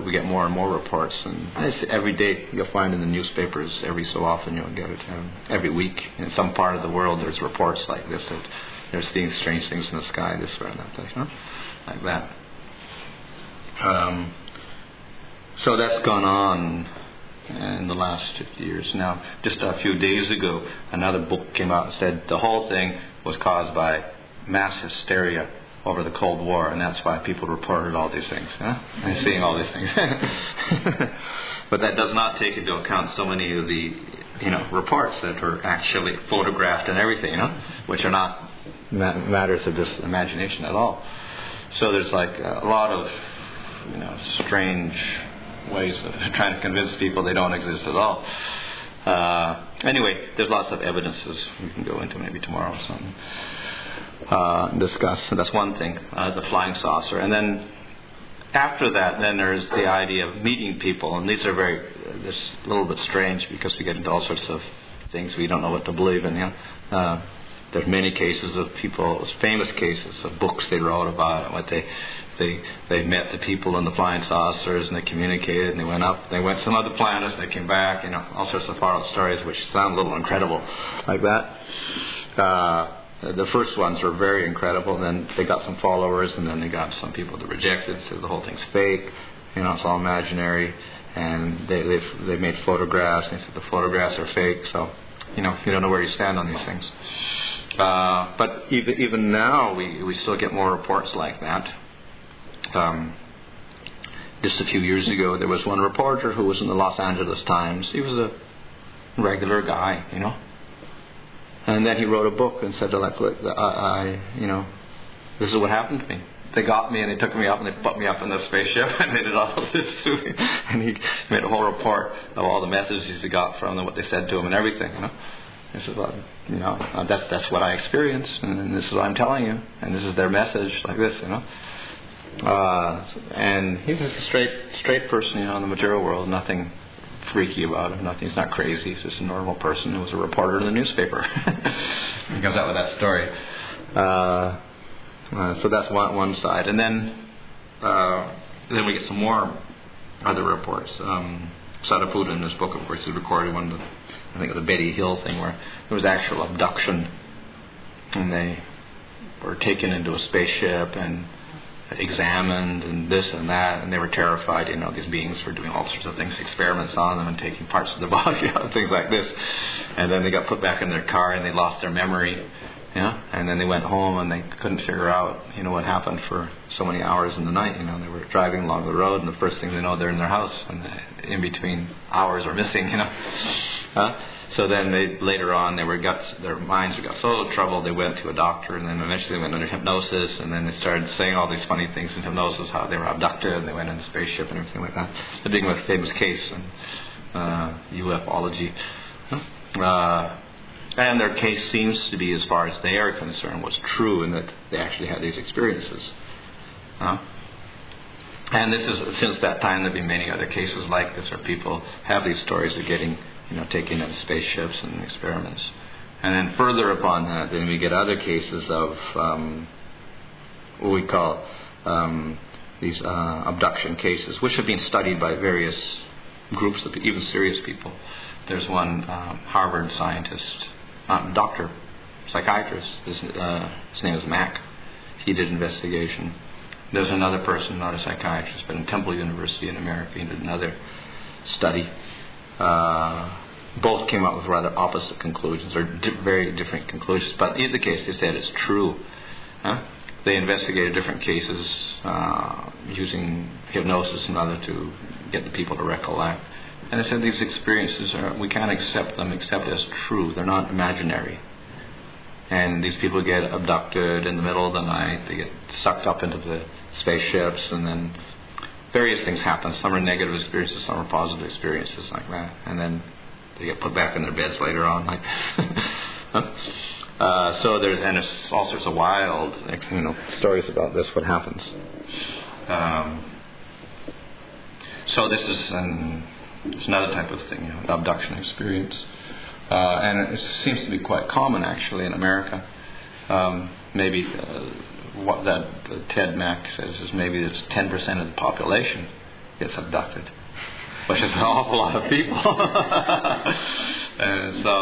we get more and more reports. And every day you'll find in the newspapers, every so often you'll get it. Every week in some part of the world there's reports like this, that they're seeing strange things in the sky, this way and that place, like that. So that's gone on in the last 50 years. Now, just a few days ago, another book came out and said the whole thing was caused by mass hysteria over the Cold War, and that's why people reported all these things, and seeing all these things. But that does not take into account so many of the reports that were actually photographed and everything, which are not matters of just imagination at all. So there's a lot of strange ways of trying to convince people they don't exist at all. Anyway, there's lots of evidences we can go into maybe tomorrow or something. Discuss. That's one thing, the flying saucer. And then after that, then there's the idea of meeting people. And these are this a little bit strange because we get into all sorts of things we don't know what to believe in. There's many cases of people, famous cases of books they wrote about what they met the people in the flying saucers, and they communicated, and they went up, they went to some other planets, they came back, all sorts of far out stories which sound a little incredible like that. The first ones were very incredible, and then they got some followers, and then they got some people that rejected, said the whole thing's fake, it's all imaginary, and they made photographs, and they said the photographs are fake, so you don't know where you stand on these things. But even now we still get more reports like that. Just a few years ago there was one reporter who was in the Los Angeles Times. He was a regular guy, and then he wrote a book and said, look, this is what happened to me. They got me and they took me up and they put me up in the spaceship and they did all of this to me. And he made a whole report of all the messages he got from them, what they said to him and everything, This is what, that's what I experienced, and this is what I'm telling you, and this is their message, like this, and he's a straight person, in the material world, nothing freaky about him, nothing. He's not crazy. He's just a normal person who was a reporter in the newspaper. He comes out with that story. So that's one side, and then we get some more other reports. Sadhaputta in his book, of course, he recorded one. I think it was the Betty Hill thing where there was actual abduction, and they were taken into a spaceship and examined and this and that, and they were terrified. These beings were doing all sorts of things, experiments on them and taking parts of their body out, things like this. And then they got put back in their car and they lost their memory. And then they went home and they couldn't figure out, what happened for so many hours in the night. They were driving along the road, and the first thing they know, they're in their house, and in between hours are missing. So then later on, their minds got so troubled they went to a doctor, and then eventually they went under hypnosis, and then they started saying all these funny things in hypnosis, how they were abducted, and they went in the spaceship and everything like that. The big famous case in ufology. And their case seems to be, as far as they are concerned, was true in that they actually had these experiences. And this is, since that time, there have been many other cases like this where people have these stories of getting, taken in spaceships and experiments. And then further upon that, then we get other cases of what we call these abduction cases, which have been studied by various groups of even serious people. There's one Harvard scientist, doctor, psychiatrist. His name is Mack. He did investigation. There's another person, not a psychiatrist, but in Temple University in America, he did another study. Both came up with rather opposite conclusions, or very different conclusions. But in either case, they said it's true. They investigated different cases using hypnosis and other to get the people to recollect. And they said these experiences we can't accept them except as true. They're not imaginary. And these people get abducted in the middle of the night. They get sucked up into the spaceships, and then various things happen. Some are negative experiences, some are positive experiences, like that. And then they get put back in their beds later on. So there's all sorts of wild, stories about this. What happens? So this is it's another type of thing, abduction experience. And it seems to be quite common, actually, in America. Maybe what that Ted Mack says is maybe it's 10% of the population gets abducted, which is an awful lot of people. And so,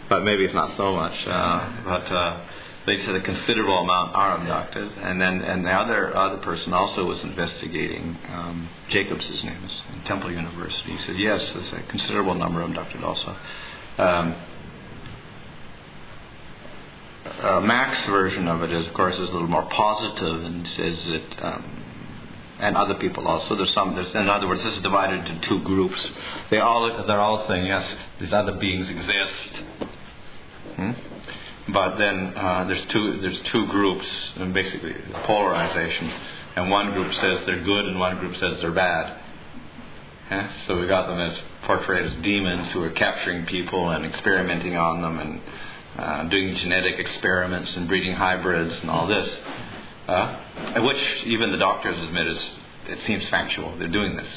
but maybe it's not so much. But they said a considerable amount are abducted, and the other person also was investigating. Jacobs, his name is, in Temple University. He said yes, there's a considerable number abducted also. Mac's version of it is, of course, is a little more positive, and says that, and other people also. In other words, this is divided into two groups. They're all saying yes, these other beings exist. But then there's two groups, and basically polarization. And one group says they're good, and one group says they're bad. So we got them as portrayed as demons who are capturing people and experimenting on them and doing genetic experiments and breeding hybrids and all this, which even the doctors admit it seems factual. They're doing this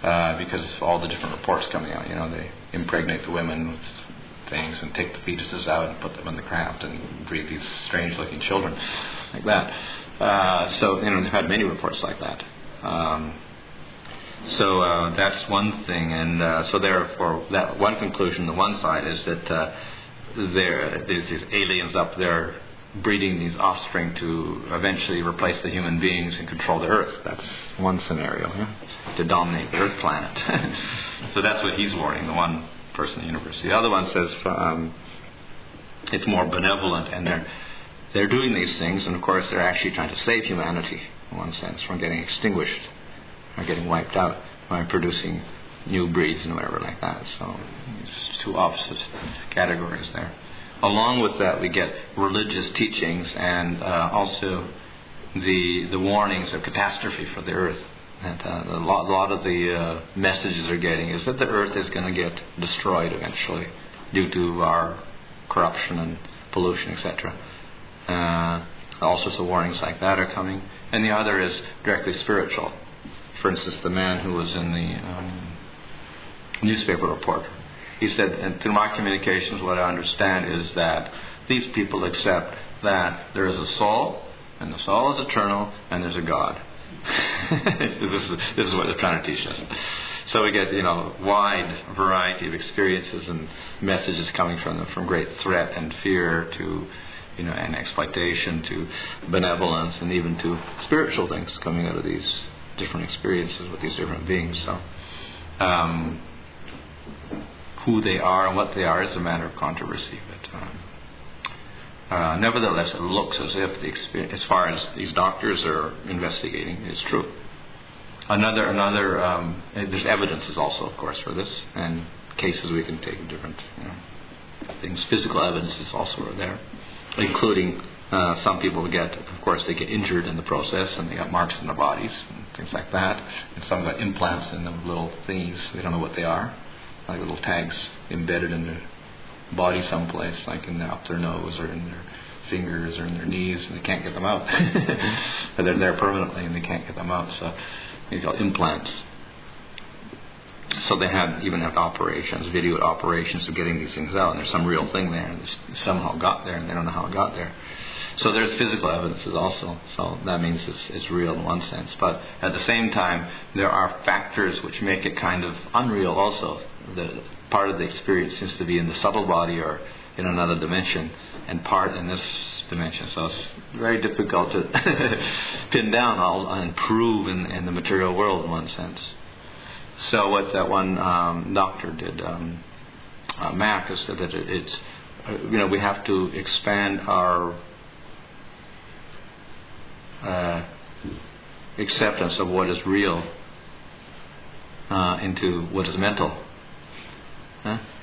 because of all the different reports coming out. They impregnate the women with things and take the fetuses out and put them in the craft and breed these strange-looking children like that. So they've had many reports like that. So that's one thing, and so therefore, that one conclusion, the one side is that there's these aliens up there breeding these offspring to eventually replace the human beings and control the Earth. That's one scenario, to dominate the Earth planet. So that's what he's warning, the one person at the university. The other one says it's more benevolent, and they're doing these things, and of course they're actually trying to save humanity in one sense from getting extinguished or getting wiped out by producing new breeds and whatever like that. So it's two opposite categories there. Along with that, we get religious teachings and also the warnings of catastrophe for the Earth. And a lot of the messages they're getting is that the earth is going to get destroyed eventually due to our corruption and pollution, etc. All sorts of warnings like that are coming. And the other is directly spiritual. For instance, the man who was in the newspaper reporter, he said, and through my communications, what I understand is that these people accept that there is a soul, and the soul is eternal, and there's a God. This is what they're trying to teach us. So we get, wide variety of experiences and messages coming from them, from great threat and fear to, and exploitation to benevolence, and even to spiritual things coming out of these different experiences with these different beings. So, who they are and what they are is a matter of controversy. But nevertheless, it looks as if the experience, as far as these doctors are investigating, is true. There's evidences also, of course, for this, and cases we can take different things. Physical evidences also are there, including some people they get injured in the process, and they got marks in their bodies and things like that. And some got implants in them, little thingies. We don't know what they are, like little tags embedded in their body someplace, like up their nose or in their fingers or in their knees, and they can't get them out. But they're there permanently, and they can't get them out. So they got implants. So they even have operations, video operations of getting these things out, and there's some real thing there, and this somehow got there, and they don't know how it got there. So there's physical evidences also, so that means it's real in one sense. But at the same time, there are factors which make it kind of unreal also. The part of the experience seems to be in the subtle body or in another dimension, and part in this dimension. So it's very difficult to pin down and prove in the material world in one sense. So what that one doctor did, Mac, is that it's we have to expand our acceptance of what is real into what is mental,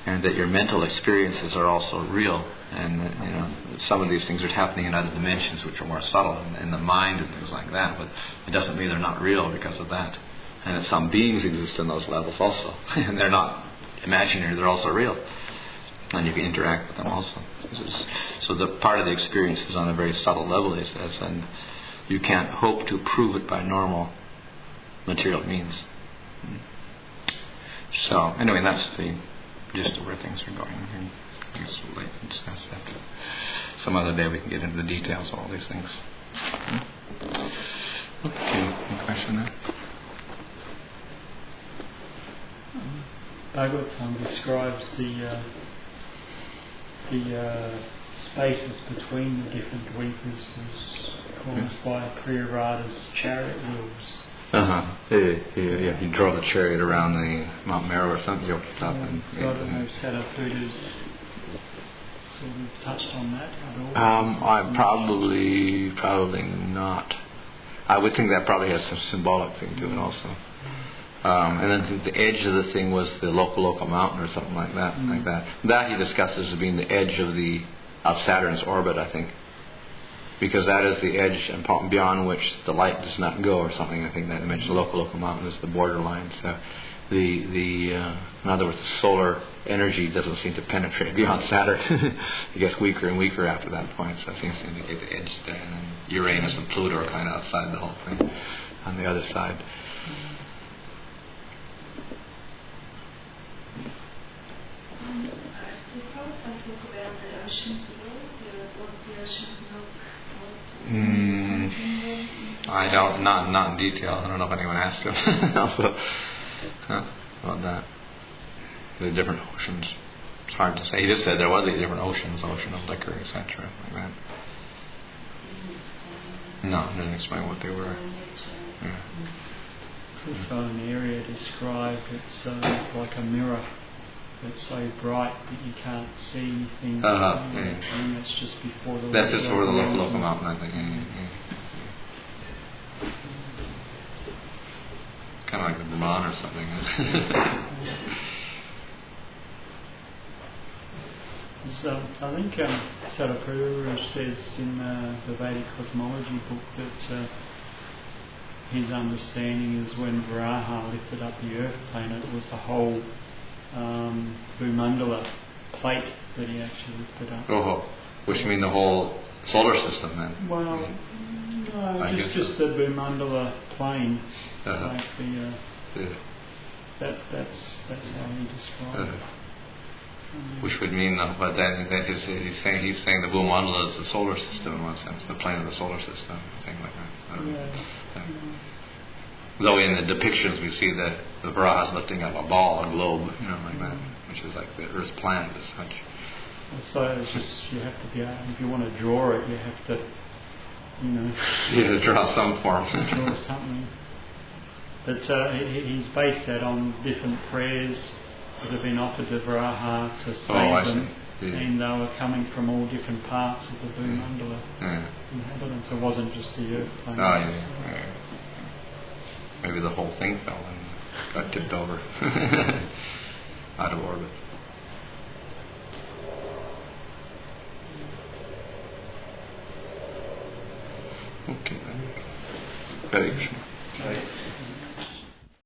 and that your mental experiences are also real, and some of these things are happening in other dimensions which are more subtle in the mind and things like that. But it doesn't mean they're not real because of that. And that some beings exist in those levels also, and they're not imaginary; they're also real, and you can interact with them also. So the part of the experience is on a very subtle level, he says, and you can't hope to prove it by normal material means. So anyway, that's the gist of where things are going. And I guess we'll discuss that some other day. We can get into the details of all these things. Okay, any question there? Bhagavatam describes the spaces between the different dweepas was caused by Priyarada's chariot wheels. He drove the chariot around the Mount Meru or something. I don't know if Sadhu-Buddha's sort of touched on that at all. I probably not. I would think that probably has some symbolic thing to it also. And then the edge of the thing was the local mountain or something like that. That he discusses as being the edge of Saturn's orbit, I think, because that is the edge and beyond which the light does not go or something. I think that dimension, local mountain, is the borderline. So in other words, the solar energy doesn't seem to penetrate beyond Saturn. It gets weaker and weaker after that point. So it seems to indicate the edge there, and then Uranus and Pluto are kind of outside the whole thing on the other side. I don't, not in detail. I don't know if anyone asked him also about that. The different oceans. It's hard to say. He just said there was these different oceans, ocean of liquor, etc. like that. No, he didn't explain what they were. Yeah. Also an area described, it's like a mirror. It's so bright that you can't see anything. And that's just before the local mountain, I think. Kind of like the Brahman or something. So I think Sadhguru says in the Vedic Cosmology book that his understanding is when Varaha lifted up the earth planet, it was the whole Bhumandala plate that he actually lifted up. Oh, which mean the whole solar system then? Well, no, just the Bhumandala plane, like that's how he described it. Which would mean but then he's saying the Bhumandala is the solar system in one sense, the plane of the solar system, thing like that. Though in the depictions we see that the Varaha's lifting up a ball, a globe, like that, which is like the Earth's planet as such. So it's just you have to be able, if you want to draw it, you have to, draw some form. Draw something. But he's based that on different prayers that have been offered to Varaha to save them, and they were coming from all different parts of the Bhumandala inhabitants. It wasn't just the earth planet. Maybe the whole thing fell and got tipped over out of orbit.